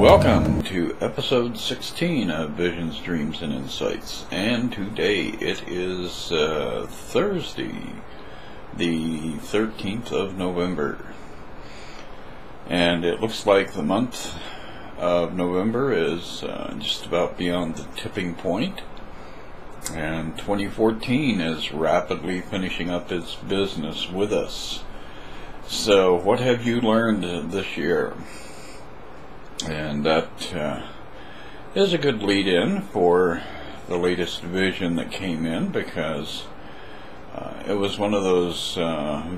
Welcome to episode 16 of Visions, Dreams, and Insights, and today it is Thursday, the 13th of November, and it looks like the month of November is just about beyond the tipping point, and 2014 is rapidly finishing up its business with us. So what have you learned this year? And that is a good lead-in for the latest vision that came in, because it was one of those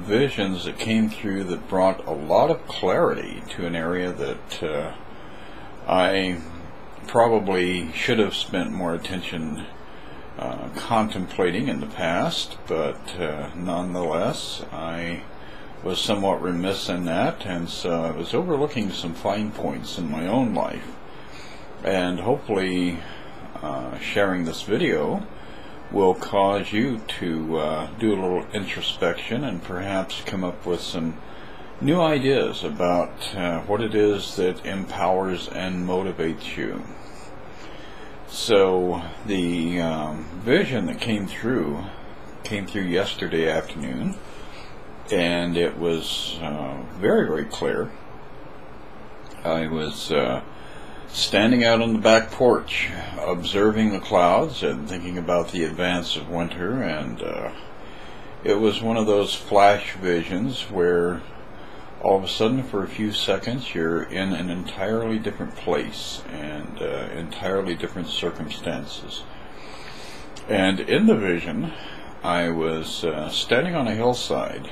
visions that came through that brought a lot of clarity to an area that I probably should have spent more attention contemplating in the past, but nonetheless I was somewhat remiss in that, and so I was overlooking some fine points in my own life, and hopefully sharing this video will cause you to do a little introspection and perhaps come up with some new ideas about what it is that empowers and motivates you. So the vision that came through yesterday afternoon, and it was very, very clear. I was standing out on the back porch, observing the clouds and thinking about the advance of winter, and it was one of those flash visions where all of a sudden, for a few seconds, you're in an entirely different place and entirely different circumstances. And in the vision, I was standing on a hillside,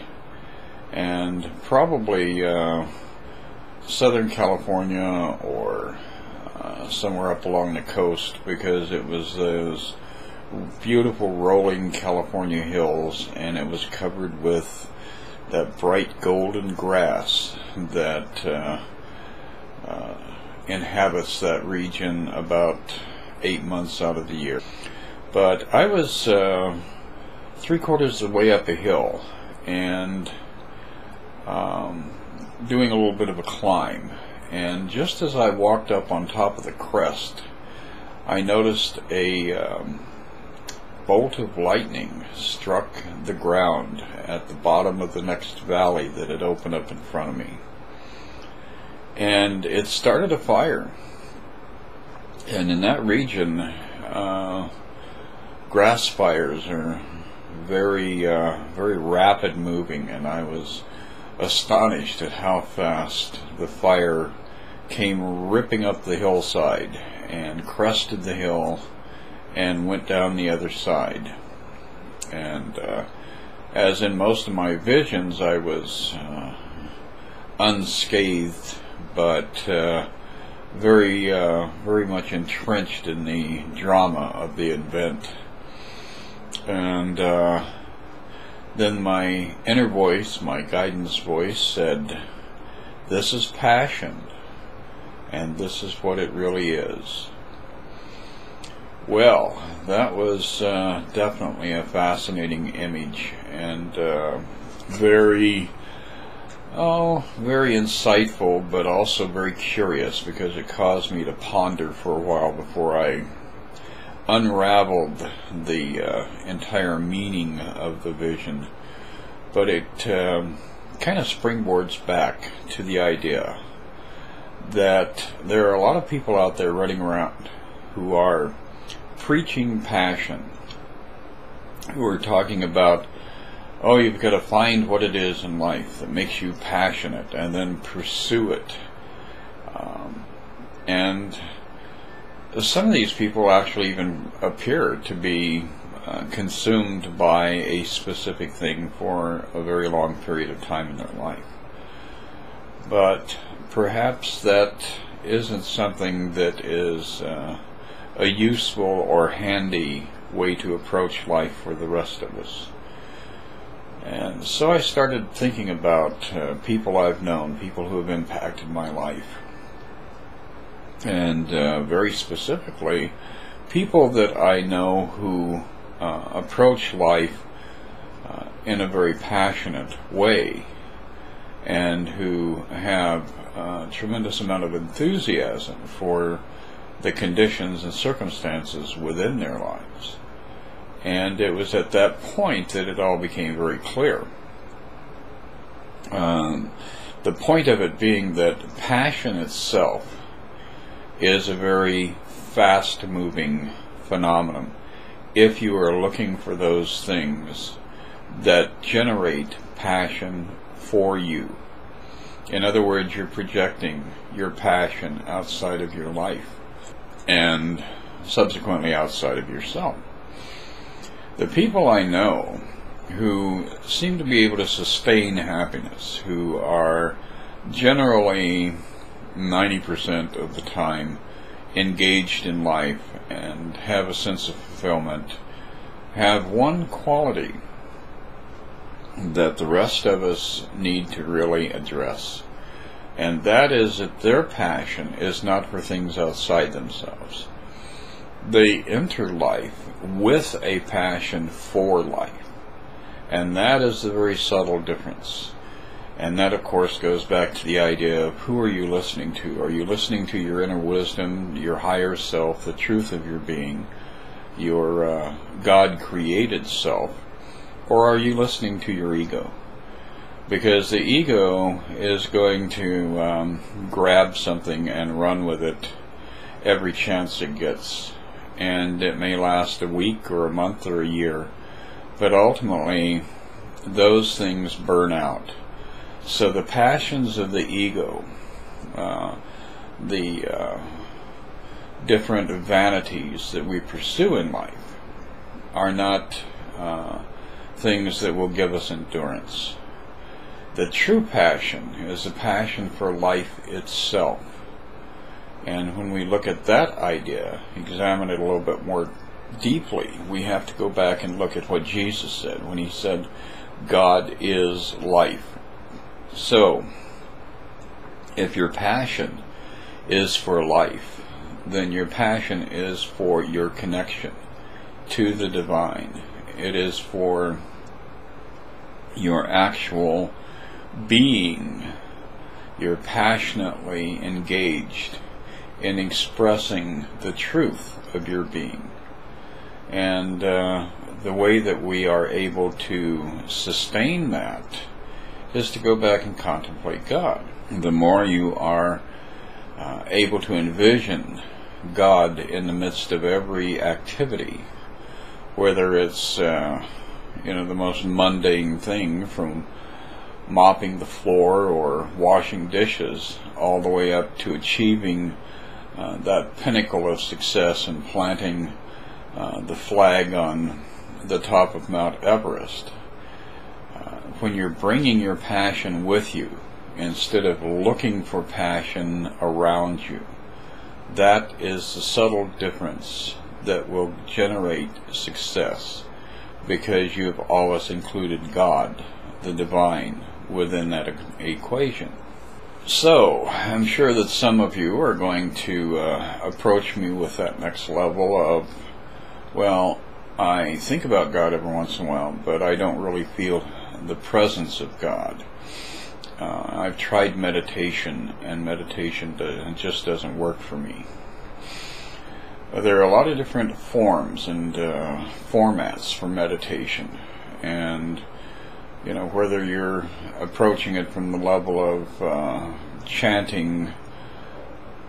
and probably Southern California or somewhere up along the coast, because it was those beautiful rolling California hills, and it was covered with that bright golden grass that inhabits that region about 8 months out of the year. But I was 3/4 of the way up a hill, and doing a little bit of a climb, and just as I walked up on top of the crest, I noticed a bolt of lightning struck the ground at the bottom of the next valley that had opened up in front of me, and it started a fire. And in that region, grass fires are very rapid moving, and I was astonished at how fast the fire came ripping up the hillside and crested the hill and went down the other side. And as in most of my visions, I was unscathed, but very much entrenched in the drama of the event. And then my inner voice, my guidance voice, said, "This is passion, and this is what it really is." Well, that was definitely a fascinating image, and very insightful, but also very curious, because it caused me to ponder for a while before I unraveled the entire meaning of the vision. But it kind of springboards back to the idea that there are a lot of people out there running around who are preaching passion, who are talking about, oh, you've got to find what it is in life that makes you passionate and then pursue it. And some of these people actually even appear to be consumed by a specific thing for a very long period of time in their life. But perhaps that isn't something that is a useful or handy way to approach life for the rest of us. And so I started thinking about people I've known, people who have impacted my life. And very specifically, people that I know who approach life in a very passionate way, and who have a tremendous amount of enthusiasm for the conditions and circumstances within their lives. And it was at that point that it all became very clear. The point of it being that passion itself is a very fast-moving phenomenon if you are looking for those things that generate passion for you. In other words, you're projecting your passion outside of your life and subsequently outside of yourself. The people I know who seem to be able to sustain happiness, who are generally 90% of the time engaged in life and have a sense of fulfillment, have one quality that the rest of us need to really address, and that is that their passion is not for things outside themselves. They enter life with a passion for life, and that is the very subtle difference. And that, of course, goes back to the idea of who are you listening to? Are you listening to your inner wisdom, your higher self, the truth of your being, your God-created self, or are you listening to your ego? Because the ego is going to grab something and run with it every chance it gets. And it may last a week or a month or a year, but ultimately those things burn out. So the passions of the ego, the different vanities that we pursue in life, are not things that will give us endurance. The true passion is a passion for life itself. And when we look at that idea, examine it a little bit more deeply, we have to go back and look at what Jesus said when he said, God is life. So, if your passion is for life, then your passion is for your connection to the divine. It is for your actual being. You're passionately engaged in expressing the truth of your being. And the way that we are able to sustain that is to go back and contemplate God. The more you are able to envision God in the midst of every activity, whether it's the most mundane thing from mopping the floor or washing dishes, all the way up to achieving that pinnacle of success and planting the flag on the top of Mount Everest. When you're bringing your passion with you instead of looking for passion around you, that is the subtle difference that will generate success, because you've always included God, the divine, within that equation. So, I'm sure that some of you are going to approach me with that next level of, well, I think about God every once in a while, but I don't really feel the presence of God. I've tried meditation, and meditation just doesn't work for me. There are a lot of different forms and formats for meditation, and whether you're approaching it from the level of chanting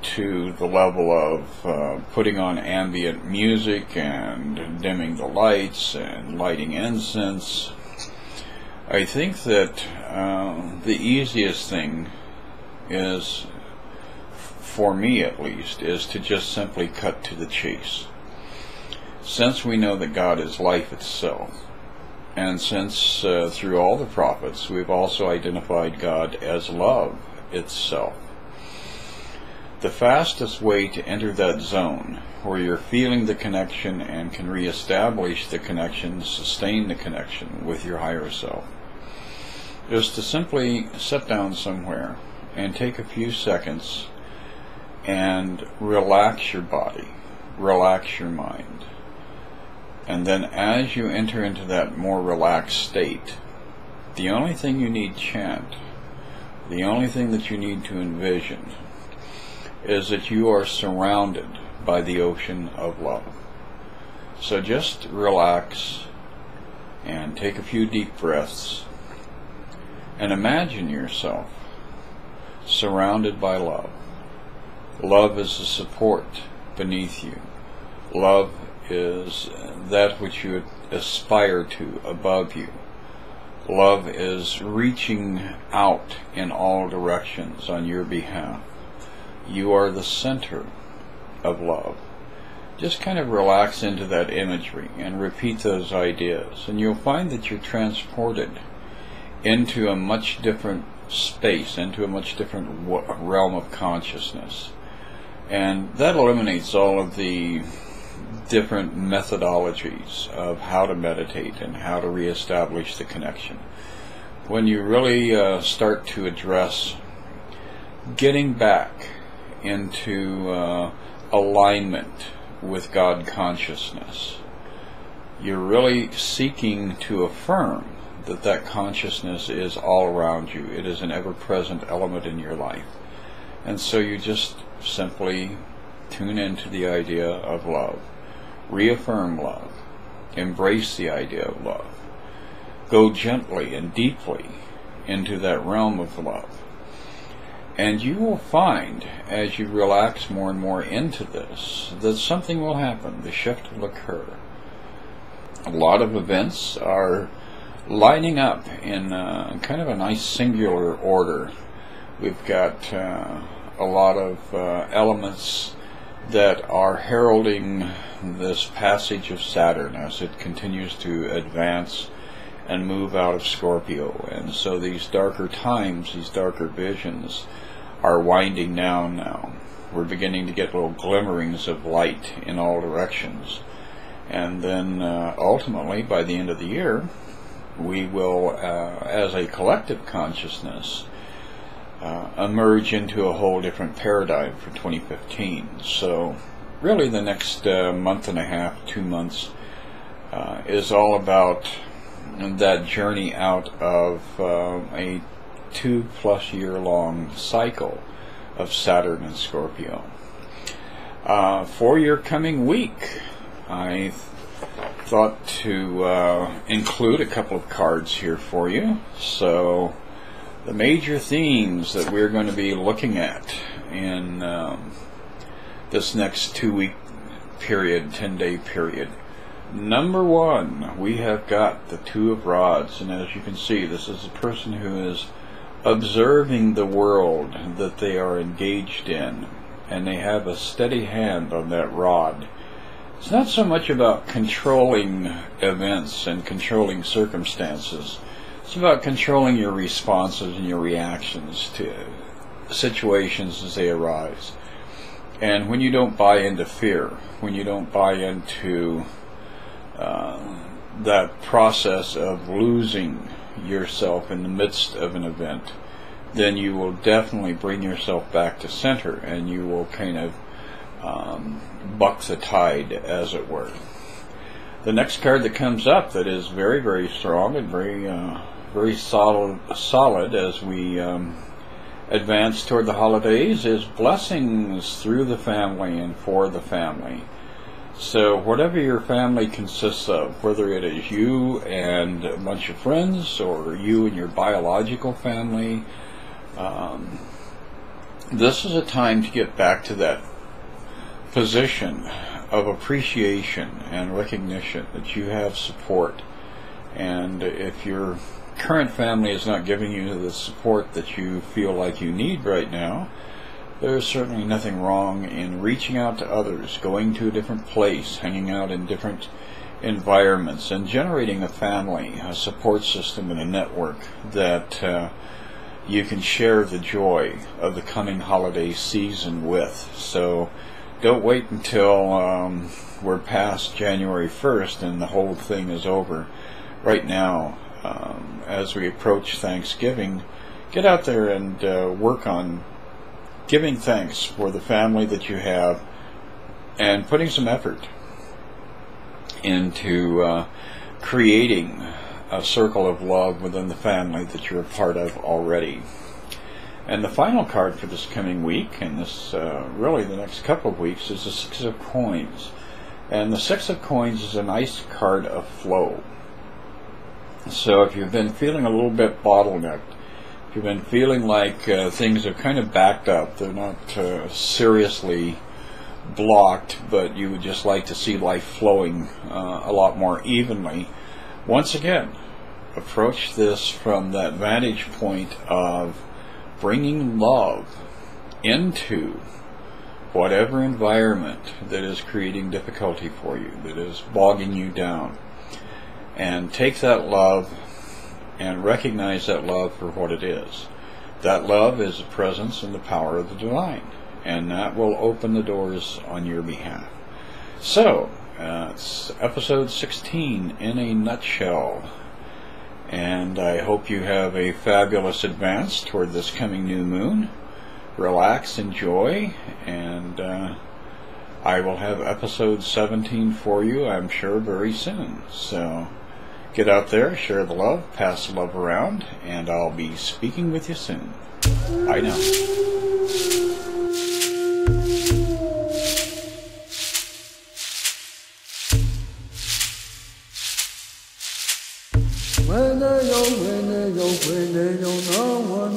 to the level of putting on ambient music and dimming the lights and lighting incense, I think that the easiest thing is, for me at least, is to just simply cut to the chase. Since we know that God is life itself, and since through all the prophets we've also identified God as love itself, the fastest way to enter that zone where you're feeling the connection and can reestablish the connection, sustain the connection with your higher self, is to simply sit down somewhere and take a few seconds and relax your body, relax your mind. And then as you enter into that more relaxed state, the only thing you need chant the only thing that you need to envision is that you are surrounded by the ocean of love. So just relax and take a few deep breaths and imagine yourself surrounded by love. Love is the support beneath you. Love is that which you aspire to above you. Love is reaching out in all directions on your behalf. You are the center of love. Just kind of relax into that imagery and repeat those ideas, and you'll find that you're transported into a much different space, into a much different realm of consciousness. And that eliminates all of the different methodologies of how to meditate and how to reestablish the connection. When you really start to address getting back into alignment with God consciousness, you're really seeking to affirm that that consciousness is all around you. It is an ever-present element in your life. And so you just simply tune into the idea of love. Reaffirm love. Embrace the idea of love. Go gently and deeply into that realm of love. And you will find, as you relax more and more into this, that something will happen. The shift will occur. A lot of events are lining up in kind of a nice singular order. We've got a lot of elements that are heralding this passage of Saturn as it continues to advance and move out of Scorpio. And so these darker times, these darker visions are winding down now. We're beginning to get little glimmerings of light in all directions. And then ultimately, by the end of the year, we will, as a collective consciousness, emerge into a whole different paradigm for 2015. So really the next month and a half, 2 months, is all about that journey out of a 2+ year long cycle of Saturn and Scorpio. For your coming week, I thought to include a couple of cards here for you. So the major themes that we're going to be looking at in this next 2-week period, 10-day period. Number one, we have got the Two of Rods, and as you can see, this is a person who is observing the world that they are engaged in, and they have a steady hand on that rod. It's not so much about controlling events and controlling circumstances. It's about controlling your responses and your reactions to situations as they arise. And when you don't buy into fear, when you don't buy into that process of losing yourself in the midst of an event, then you will definitely bring yourself back to center, and you will kind of buck the tide, as it were. The next card that comes up that is very, very strong and very solid as we advance toward the holidays is blessings through the family and for the family. So whatever your family consists of, whether it is you and a bunch of friends or you and your biological family, this is a time to get back to that position of appreciation and recognition that you have support. And if your current family is not giving you the support that you feel like you need right now, there's certainly nothing wrong in reaching out to others, going to a different place, hanging out in different environments, and generating a family, a support system, and a network that you can share the joy of the coming holiday season with. So don't wait until we're past January 1st and the whole thing is over. Right now, as we approach Thanksgiving, get out there and work on giving thanks for the family that you have and putting some effort into creating a circle of love within the family that you're a part of already. And the final card for this coming week, and this really the next couple of weeks, is the Six of Coins. And the Six of Coins is a nice card of flow. So if you've been feeling a little bit bottlenecked, if you've been feeling like things are kind of backed up, they're not seriously blocked, but you would just like to see life flowing a lot more evenly, once again, approach this from that vantage point of bringing love into whatever environment that is creating difficulty for you, that is bogging you down. And take that love and recognize that love for what it is. That love is the presence and the power of the divine, and that will open the doors on your behalf. So, it's episode 16 in a nutshell. And I hope you have a fabulous advance toward this coming new moon. Relax, enjoy, and I will have episode 17 for you, I'm sure, very soon. So get out there, share the love, pass the love around, and I'll be speaking with you soon. Bye now. When they yo, no one